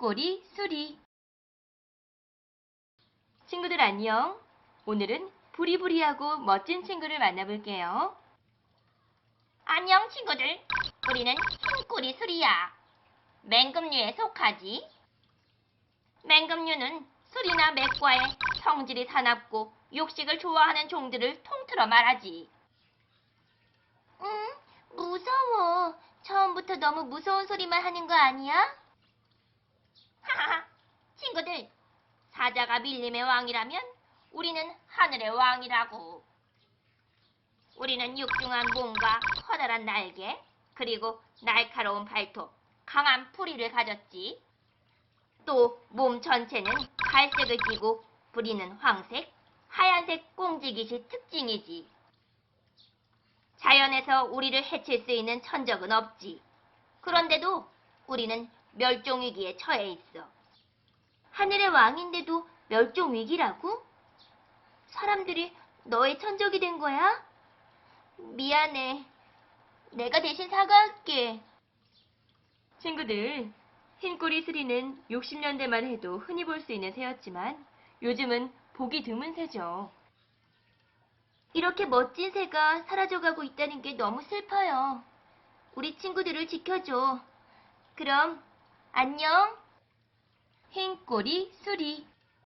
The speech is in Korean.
흰꼬리수리. 친구들 안녕. 오늘은 부리부리하고 멋진 친구를 만나볼게요. 안녕 친구들. 우리는 흰꼬리수리야. 맹금류에 속하지. 맹금류는 수리나 맥과의 성질이 사납고 육식을 좋아하는 종들을 통틀어 말하지. 무서워. 처음부터 너무 무서운 소리만 하는 거 아니야? 하하, 친구들. 사자가 밀림의 왕이라면 우리는 하늘의 왕이라고. 우리는 육중한 몸과 커다란 날개, 그리고 날카로운 발톱, 강한 부리를 가졌지. 또 몸 전체는 갈색을 띠고 부리는 황색, 하얀색 꽁지깃이 특징이지. 자연에서 우리를 해칠 수 있는 천적은 없지. 그런데도 우리는 멸종위기에 처해 있어. 하늘의 왕인데도 멸종위기라고? 사람들이 너의 천적이 된 거야? 미안해. 내가 대신 사과할게. 친구들, 흰꼬리수리는 60년대만 해도 흔히 볼 수 있는 새였지만 요즘은 보기 드문 새죠. 이렇게 멋진 새가 사라져가고 있다는 게 너무 슬퍼요. 우리 친구들을 지켜줘. 그럼 안녕. 흰꼬리수리.